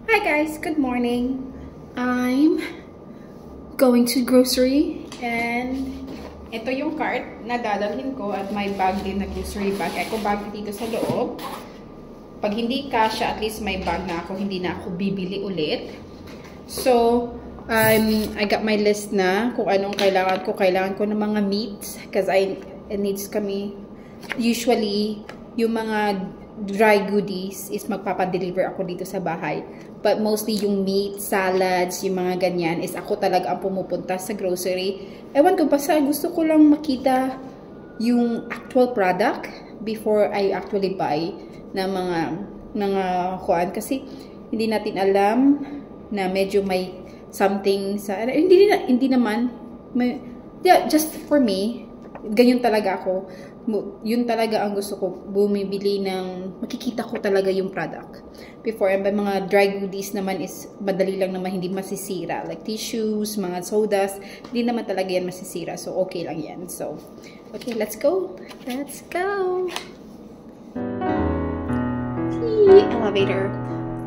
Hi guys, good morning. I'm going to grocery and ito yung cart na dadalhin ko at may bag din na grocery bag. Eco bag dito sa loob. Pag hindi kasha, at least may bag na ako, hindi na ako bibili ulit. So, I got my list na kung anong kailangan ko. Kailangan ko ng mga meats because it needs kami. Usually, yung mga dry goodies is magpapadeliver ako dito sa bahay. But mostly yung meat, salads, yung mga ganyan is ako talaga ang pumupunta sa grocery. Ewan ko, basta gusto ko lang makita yung actual product before I actually buy na mga kuan. Kasi hindi natin alam na medyo may something sa... Hindi naman. Yeah, just for me, ganyan talaga ako. Yun talaga ang gusto ko, bumibili ng makikita ko talaga yung product before. And mga dry goodies naman is madali lang naman, hindi masisira, like tissues, mga sodas, hindi naman talaga yan masisira, so okay lang yan. So okay, let's go elevator,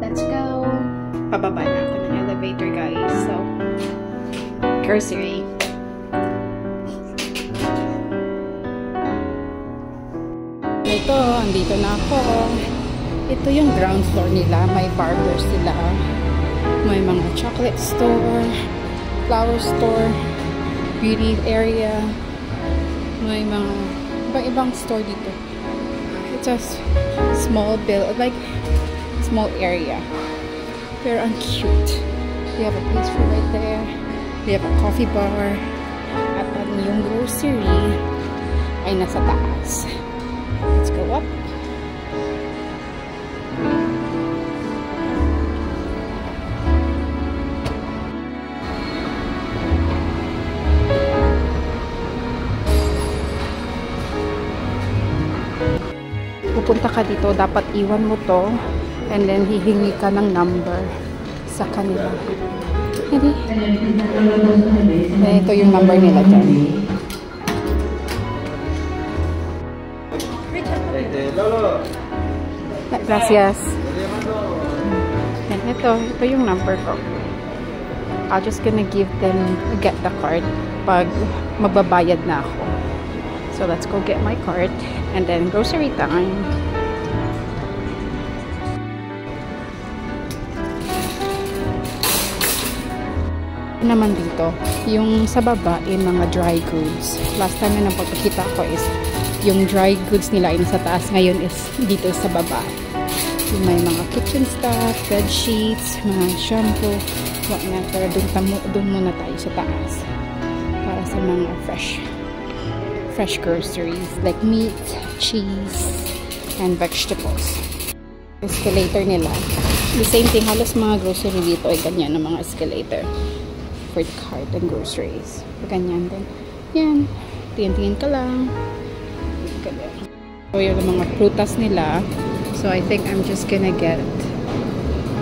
let's go. Pababa na ako ng elevator guys. So grocery. Ito, andito na ako. Ito yung ground floor nila. May barber sila. May mga chocolate store, flower store, beauty area. May mga ibang store dito. It's a small build, like small area. Pero ang cute. We have a pastry right there. We have a coffee bar. At yung grocery ay nasa taas. Let's go up. Pupunta ka dito, dapat iwan mo to and then hihingi ka ng number sa kanila. Ito yung number nila dyan. Gracias. And ito yung number ko. I'm just gonna get the card pag magbabayad na ako. So let's go get my card and then grocery time. Naman dito, yung sa baba yung mga dry goods. Last time na napagkakita ko is yung dry goods nila ay nasa taas, ngayon is dito sa baba. Yung may mga kitchen stuff, bed sheets, mga shampoo, whatnot. Pero doon muna tayo sa taas para sa mga fresh groceries like meat, cheese, and vegetables. Escalator nila, the same thing, halos mga grocery dito ay ganyan ng mga escalator for the cart and groceries. Ganyan din. Yan, tingin-tingin ka lang. So yung mga prutas nila. So I think I'm just gonna get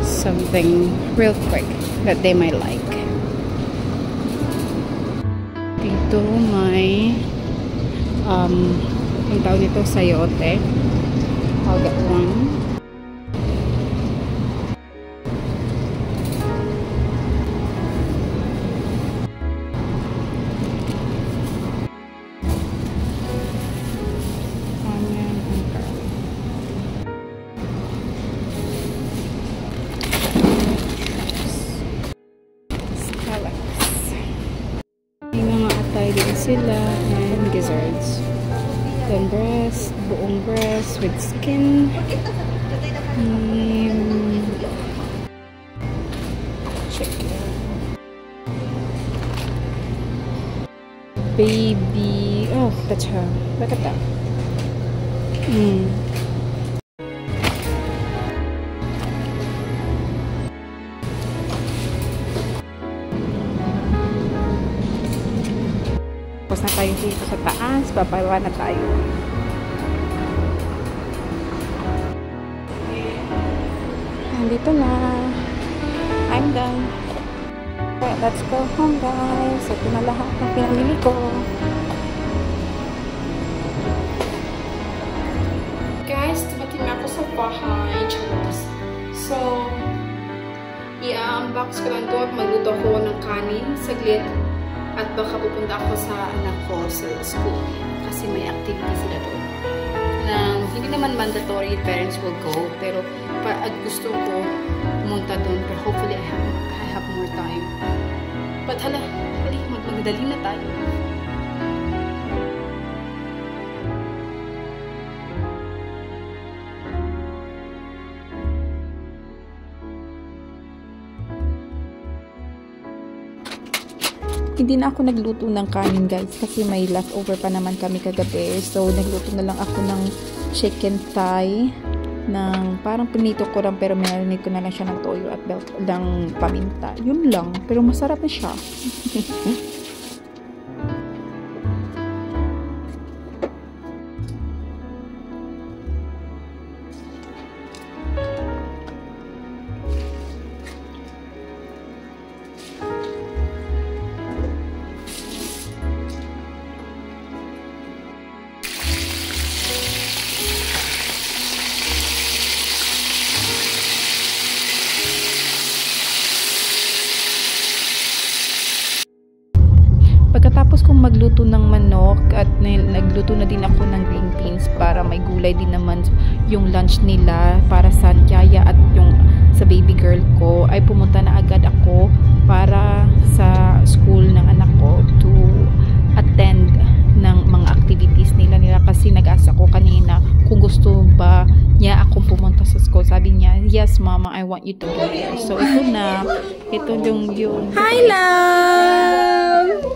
something real quick that they might like. Dito may ang tawag dito, sayote. I'll get one. Sila and gizzards. Then breast, buong breast with skin. Chicken. Baby. Oh, that's her. Look at that. Na tayo dito sa taas, bababa na tayo. Nandito na. I'm done. Okay, let's go home guys. Ito na lahat ng pinamili ko. Guys, dumating na ako sa bahay. So, I-unbox ko lang to at magluto ko ng kanin saglit at baka pupunta ako sa anak ko sa school kasi may activity sila doon. Hindi naman mandatory, parents will go, pero gusto ko pumunta doon, pero hopefully I have more time. But hala, magdali na tayo. Hindi na ako nagluto ng kanin guys kasi may leftover pa naman kami kagabi. So nagluto na lang ako ng chicken thigh ng parang pinito ko lang pero marinate ko na lang siya ng toyo at ng paminta. Yun lang. Pero masarap na siya. Pagkatapos kong magluto ng manok at nagluto na din ako ng green beans para may gulay din naman yung lunch nila para sa Yaya at yung sa baby girl ko, ay pumunta na agad ako para sa school ng anak ko to attend ng mga activities nila kasi nag-asa ko kanina kung gusto ba niya akong pumunta sa school. Sabi niya, yes mama, I want you to go there. So ito na, ito yung hi love!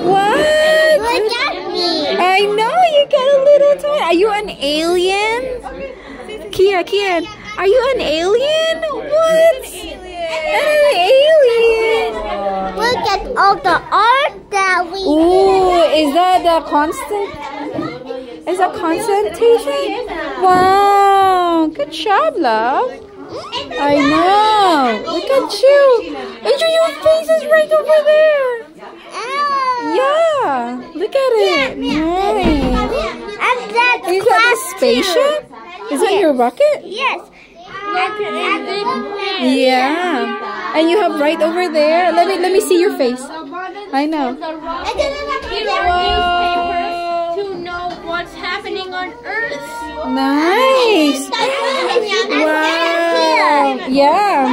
What? Look at me. I know you got a little toy. Are you an alien? Kian, are you an alien? What? An alien. Look at all the art that we Ooh, is that a constant? Is that concentration? Wow, good job, love. I know. Look at you. Angel, your face is right over there. Yeah, look at it. Nice. And that's Is that a spaceship? Is that your rocket? Yes. Yeah. And you have right over there. Let me see your face. I know. To know what's happening on Earth. Nice. Wow. Yeah.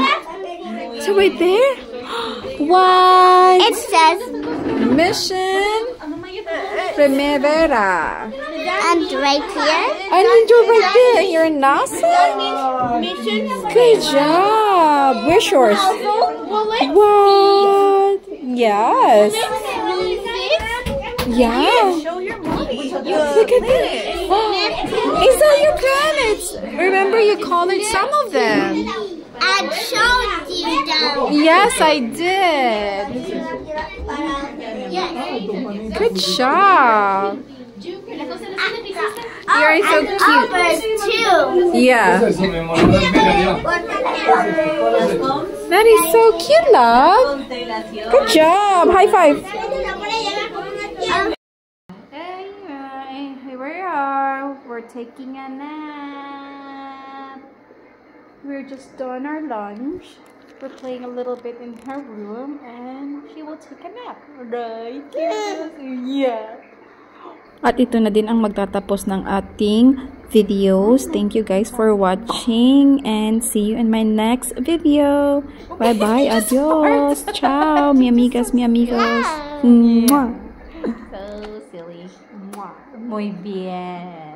So right there. What? It says Mission Primavera. and right here. And you're right there. You're NASA. Good job. Where's yours? What? Yes. Yeah. Look at this. Is that your planets? Remember you colored some of them. I showed you them. Yes, I did. Good job. You're so cute. Too. Yeah. That is so cute, love. Good job. High five. Hey, here we are. We're taking a nap. We're just doing our lunch. We're playing a little bit in her room and she will take a nap. Right? Yeah. At ito na din ang magtatapos ng ating videos. Thank you guys for watching and see you in my next video. Bye-bye. Adios. Ciao. Mi amigas, mi amigos. Mwah. So silly. Mwah. Muy bien.